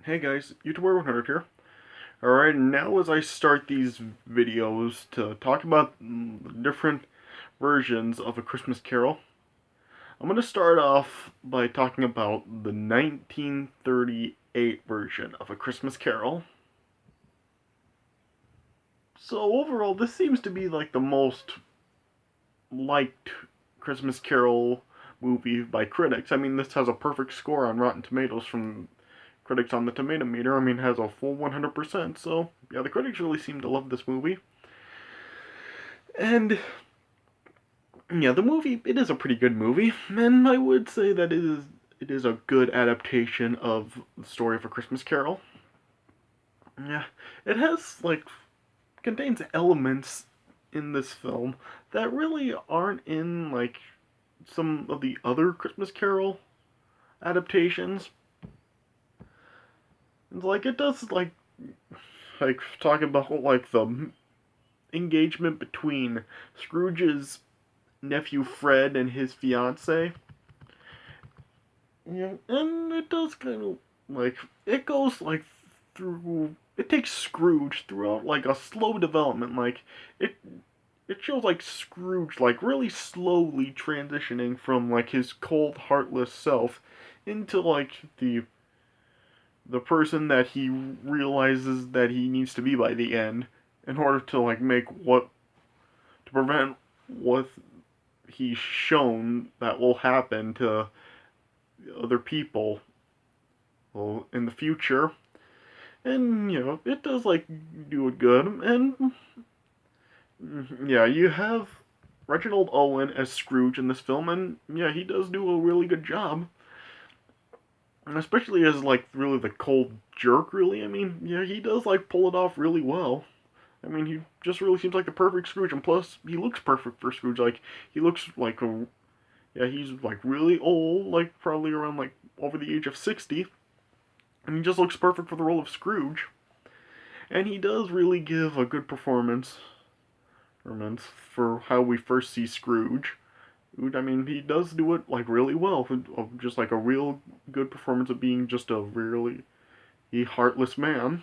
Hey guys, YouTuber 100 here. Alright, now as I start these videos to talk about different versions of A Christmas Carol, I'm going to start off by talking about the 1938 version of A Christmas Carol. So overall, this seems to be like the most liked Christmas Carol movie by critics. I mean, this has a perfect score on Rotten Tomatoes from critics on the tomato meter. I mean, it has a full 100%. So, yeah, the critics really seem to love this movie. And, yeah, the movie, it is a pretty good movie. And I would say that it is a good adaptation of the story of A Christmas Carol. Yeah, it has, like, contains elements in this film that really aren't in, like, some of the other Christmas Carol adaptations. It's like, it does, like talk about, like, the engagement between Scrooge's nephew Fred and his fiance. Yeah, and it does kind of, like, it goes, like, through, it takes Scrooge throughout, like, a slow development. Like, it it shows, like, Scrooge, like, really slowly transitioning from, like, his cold, heartless self into, like, the person that he realizes that he needs to be by the end in order to, like, make what, to prevent what he's shown that will happen to other people, well, in the future. And, it does, like, do it good. And, yeah, you have Reginald Owen as Scrooge in this film, and, yeah, he does do a really good job. And especially as, like, really the cold jerk, really. I mean, yeah, he does, like, pull it off really well. I mean, he just really seems like the perfect Scrooge, and plus, he looks perfect for Scrooge. Like, he looks like a, yeah, he's, like, really old, like, probably around, like, over the age of 60, and he just looks perfect for the role of Scrooge. And he does really give a good performance for how we first see Scrooge. I mean, he does do it, like, really well, of just, like, a real good performance of being just a really heartless man,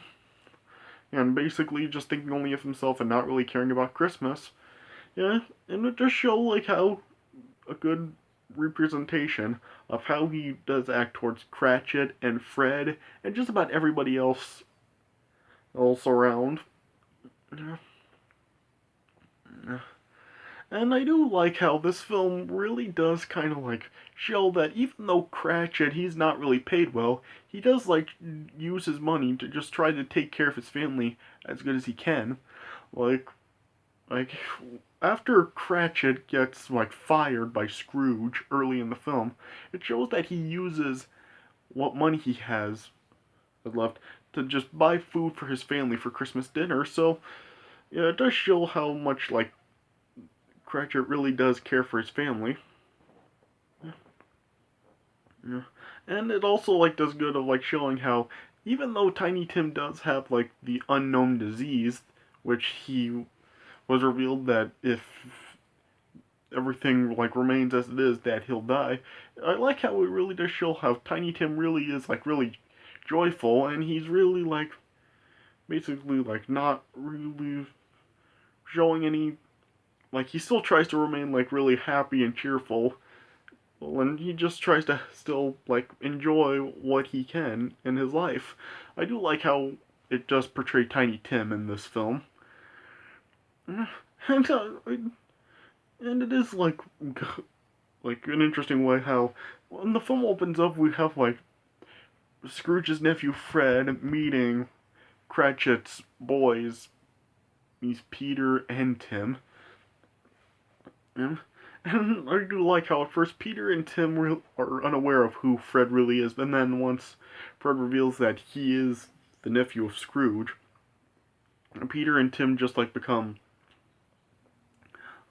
and basically just thinking only of himself and not really caring about Christmas. Yeah, and it just shows, like, how a good representation of how he does act towards Cratchit and Fred and just about everybody else around. Yeah. And I do like how this film really does kind of, like, show that even though Cratchit, he's not really paid well, he does, like, use his money to just try to take care of his family as good as he can. Like, like after Cratchit gets, like, fired by Scrooge early in the film, it shows that he uses what money he has left to just buy food for his family for Christmas dinner. So, yeah, it does show how much, like, Cratchit really does care for his family. Yeah. And it also, like, does good of, like, showing how even though Tiny Tim does have, like, the unknown disease, which he was revealed that if everything, like, remains as it is, that he'll die. I like how it really does show how Tiny Tim really is, like, really joyful, and he's really, like, basically, like, not really showing any, like, he still tries to remain, like, really happy and cheerful, and he just tries to still, like, enjoy what he can in his life. I do like how it does portray Tiny Tim in this film. And, and it is, like an interesting way how when the film opens up, we have, like, Scrooge's nephew Fred meeting Cratchit's boys. He's Peter and Tim. And, and I do like how at first Peter and Tim are unaware of who Fred really is, and then once Fred reveals that he is the nephew of Scrooge, Peter and Tim just, like, become,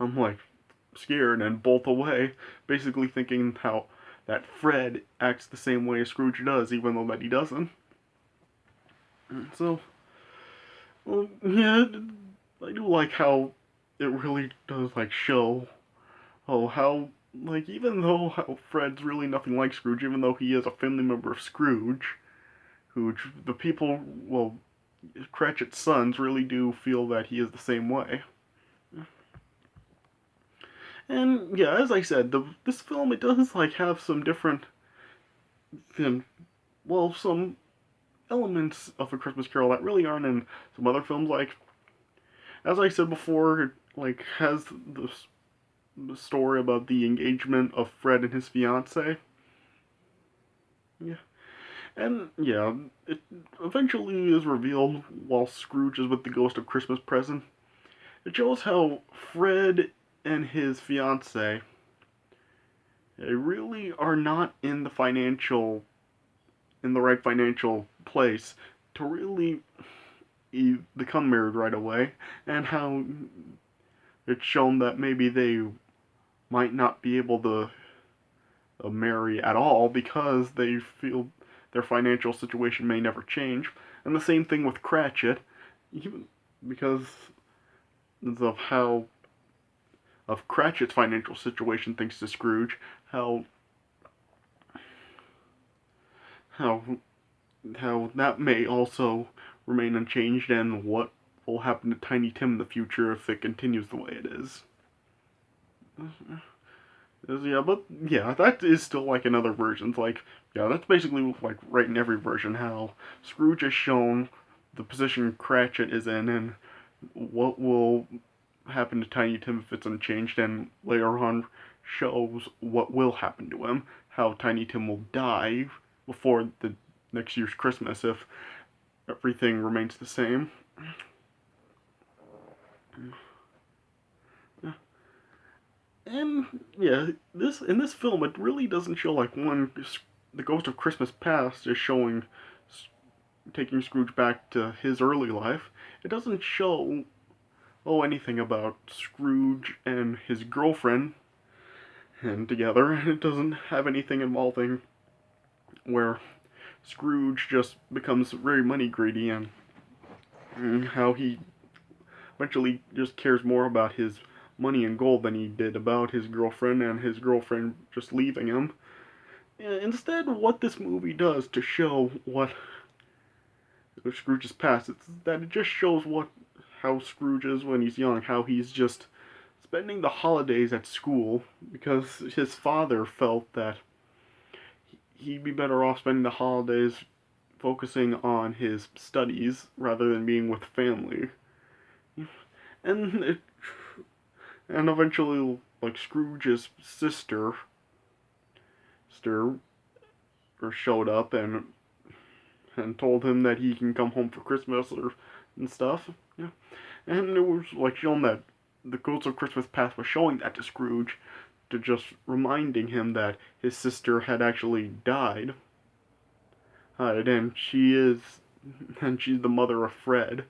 like, scared and bolt away, basically thinking how that Fred acts the same way as Scrooge does, even though that he doesn't. So, well, yeah, I do like how it really does, like, show, how, like, even though how Fred's really nothing like Scrooge, even though he is a family member of Scrooge, who the people, well, Cratchit's sons really do feel that he is the same way. And yeah, as I said, this film, it does like have some different, um, well, some elements of A Christmas Carol that really aren't in some other films. Like as I said before, it like has the story about the engagement of Fred and his fiance. Yeah, and yeah, it eventually is revealed while Scrooge is with the ghost of Christmas Present. It shows how Fred and his fiance, they really are not in the right financial place to really become married right away, and how it's shown that maybe they might not be able to marry at all because they feel their financial situation may never change. And the same thing with Cratchit, even because of how of Cratchit's financial situation thanks to Scrooge, how how how that may also remain unchanged, and what will happen to Tiny Tim in the future if it continues the way it is. Yeah, but yeah, that is still like in other versions. Like, yeah, that's basically like right in every version how Scrooge has shown the position Cratchit is in, and what will happen to Tiny Tim if it's unchanged, and later on shows what will happen to him, how Tiny Tim will die before the next year's Christmas if everything remains the same. And yeah, this in this film it really doesn't show like one the Ghost of Christmas Past is showing taking Scrooge back to his early life. It doesn't show anything about Scrooge and his girlfriend and together. It doesn't have anything involving where Scrooge just becomes very money greedy, and how he eventually just cares more about his money and gold than he did about his girlfriend, and his girlfriend just leaving him. Instead, what this movie does to show what Scrooge's past, it's that it just shows what how Scrooge is when he's young, how he's just spending the holidays at school because his father felt that he'd be better off spending the holidays focusing on his studies rather than being with family. And it, and eventually, like Scrooge's sister showed up and told him that he can come home for Christmas and stuff. Yeah, and it was like shown that the Ghost of Christmas Past was showing that to Scrooge, to just reminding him that his sister had actually died. And she's the mother of Fred.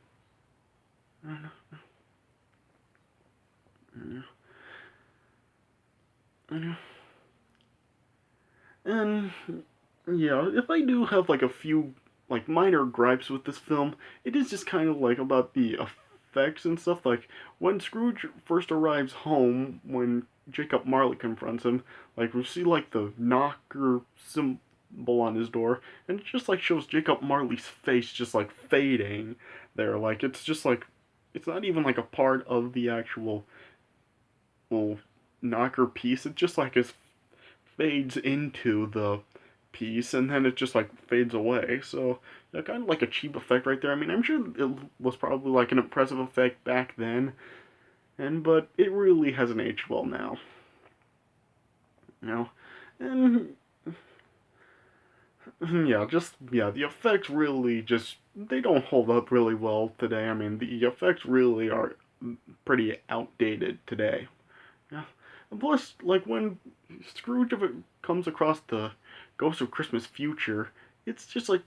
And yeah, if I do have like a few like minor gripes with this film, it is just kind of like about the effects and stuff. Like when Scrooge first arrives home, when Jacob Marley confronts him, like we see like the knocker symbol on his door, and it just like shows Jacob Marley's face just like fading there. Like it's just like it's not even like a part of the actual well knocker piece. It just like is fades into the piece, and then it just like fades away. So yeah, kind of like a cheap effect right there. I mean, I'm sure it was probably like an impressive effect back then, but it really hasn't aged well now. You know, and yeah, just yeah, the effects really just they don't hold up really well today. I mean, the effects really are pretty outdated today. Yeah, and plus, like when Scrooge comes across the Ghost of Christmas Future, it's just like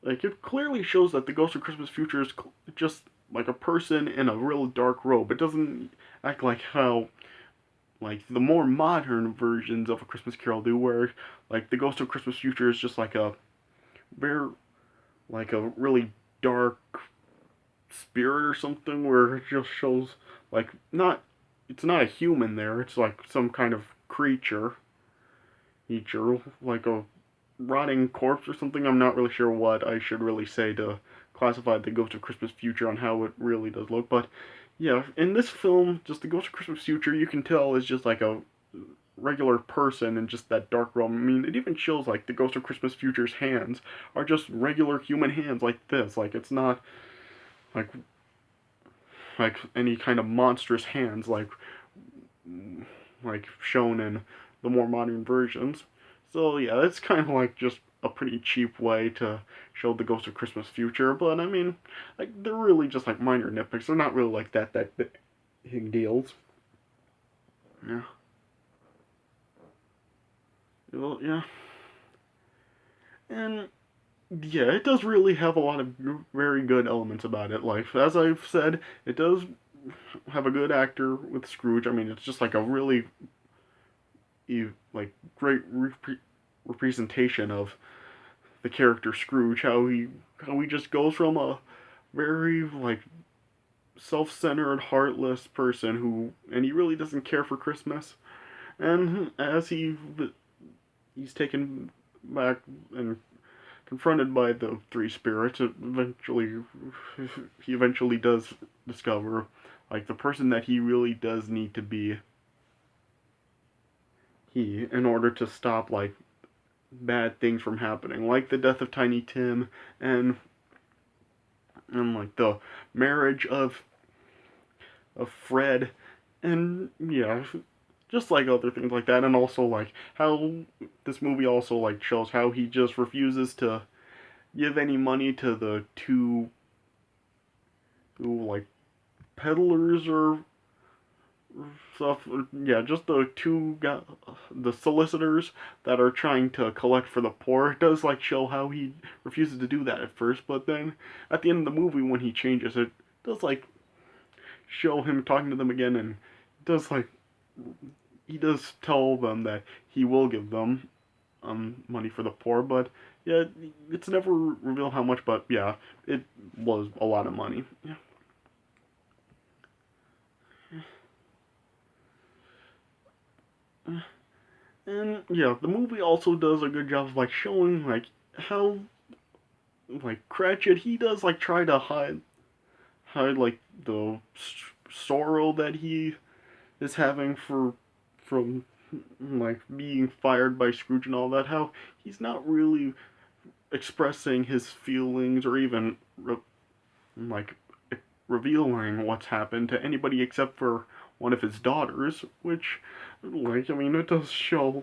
it clearly shows that the Ghost of Christmas Future is just like a person in a real dark robe. It doesn't act like how like the more modern versions of A Christmas Carol do, where like the Ghost of Christmas Future is just like a very like a really dark spirit or something, where it just shows like not it's not a human there. It's like some kind of creature like a rotting corpse or something. I'm not really sure what I should really say to classify the Ghost of Christmas Future on how it really does look, but yeah, in this film, just the Ghost of Christmas Future, you can tell is just like a regular person in just that dark realm. I mean, it even shows like the Ghost of Christmas Future's hands are just regular human hands like this. Like it's not like any kind of monstrous hands like shown in the more modern versions. So yeah, it's kind of like just a pretty cheap way to show the Ghost of Christmas Future. But I mean, like they're really just like minor nitpicks. They're not really like that big deals. Yeah. Well, yeah. And yeah, it does really have a lot of very good elements about it. Like as I've said, it does have a good actor with Scrooge. I mean, it's just like a really like great representation of the character Scrooge. How he just goes from a very like self-centered, heartless person and he really doesn't care for Christmas. And as he's taken back and confronted by the three spirits, he eventually does discover like the person that he really does need to be in order to stop like bad things from happening, like the death of Tiny Tim and like the marriage of Fred, and yeah, just like other things like that, and also like how this movie also like shows how he just refuses to give any money to the two like peddlers or stuff. Yeah, just the solicitors that are trying to collect for the poor. It does like show how he refuses to do that at first, but then at the end of the movie when he changes, it does like show him talking to them again, and it does like he does tell them that he will give them money for the poor, but yeah, it's never revealed how much, but yeah, it was a lot of money. Yeah. And yeah, the movie also does a good job of like showing like how like Cratchit he does like try to hide like the sorrow that he is having from like being fired by Scrooge and all that. How he's not really expressing his feelings or even like revealing what's happened to anybody except for one of his daughters, which like I mean it does show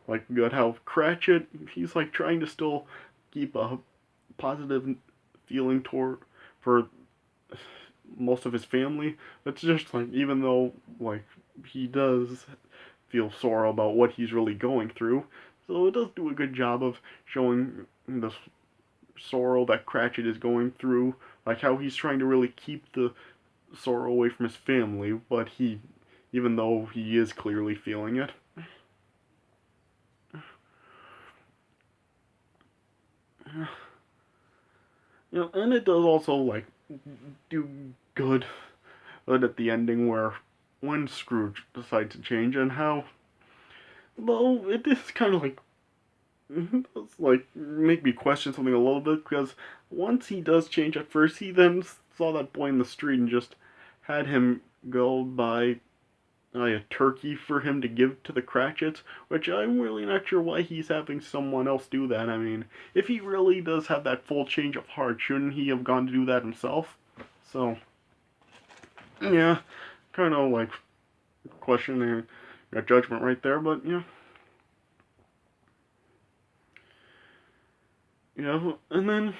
like good how Cratchit he's like trying to still keep a positive feeling toward for most of his family. It's just like even though like he does feel sorrow about what he's really going through, so it does do a good job of showing the sorrow that Cratchit is going through, like how he's trying to really keep the sorrow away from his family, but even though he is clearly feeling it. You know, and it does also like do good at the ending where when Scrooge decides to change and how though it is kind of like does like make me question something a little bit because once he does change at first he then saw that boy in the street and just had him go buy a turkey for him to give to the Cratchits, which I'm really not sure why he's having someone else do that. I mean, if he really does have that full change of heart, shouldn't he have gone to do that himself? So, yeah, kind of like questioning your judgment right there, but yeah. Yeah, and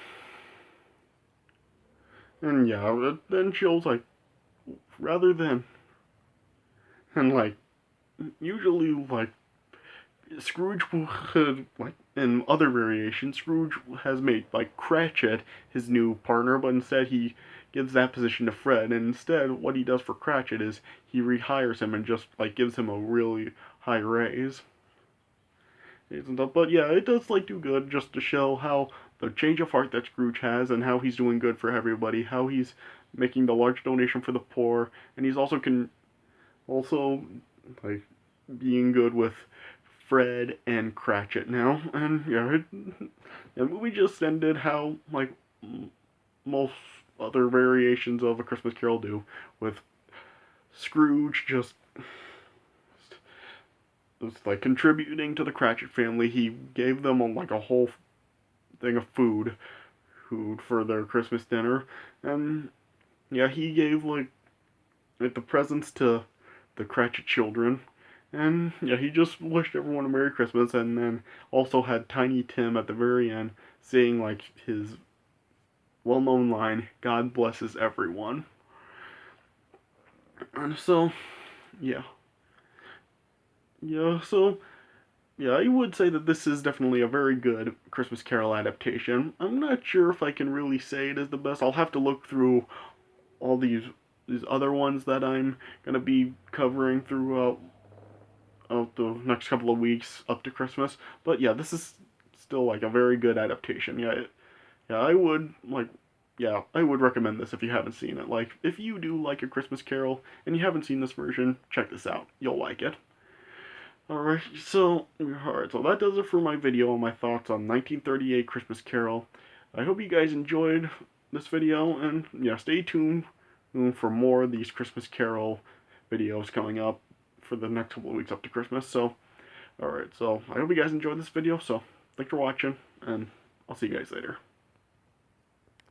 yeah, then Jill's like, rather than, and like, usually like Scrooge would, like, in other variations, Scrooge has made, like, Cratchit his new partner, but instead he gives that position to Fred, and instead what he does for Cratchit is he rehires him and just, like, gives him a really high raise. But yeah, it does, like, do good just to show how the change of heart that Scrooge has and how he's doing good for everybody, how he's making the large donation for the poor, and he's also also, like, being good with Fred and Cratchit now, and yeah, the movie just ended how like most other variations of A Christmas Carol do, with Scrooge just was like contributing to the Cratchit family. He gave them like a whole thing of food for their Christmas dinner, and yeah, he gave like the presents to the Cratchit children. And yeah, he just wished everyone a Merry Christmas, and then also had Tiny Tim at the very end saying like his well-known line, "God blesses everyone." And so, yeah, yeah, so yeah, I would say that this is definitely a very good Christmas Carol adaptation. I'm not sure if I can really say it is the best. I'll have to look through all these other ones that I'm gonna be covering throughout the next couple of weeks up to Christmas. But yeah, this is still like a very good adaptation. Yeah, I would recommend this if you haven't seen it. Like, if you do like A Christmas Carol and you haven't seen this version, check this out. You'll like it. Alright, so that does it for my video on my thoughts on 1938 Christmas Carol. I hope you guys enjoyed this video, and yeah, stay tuned for more of these Christmas Carol videos coming up for the next couple of weeks up to Christmas. So, alright, so I hope you guys enjoyed this video, so thanks for watching, and I'll see you guys later.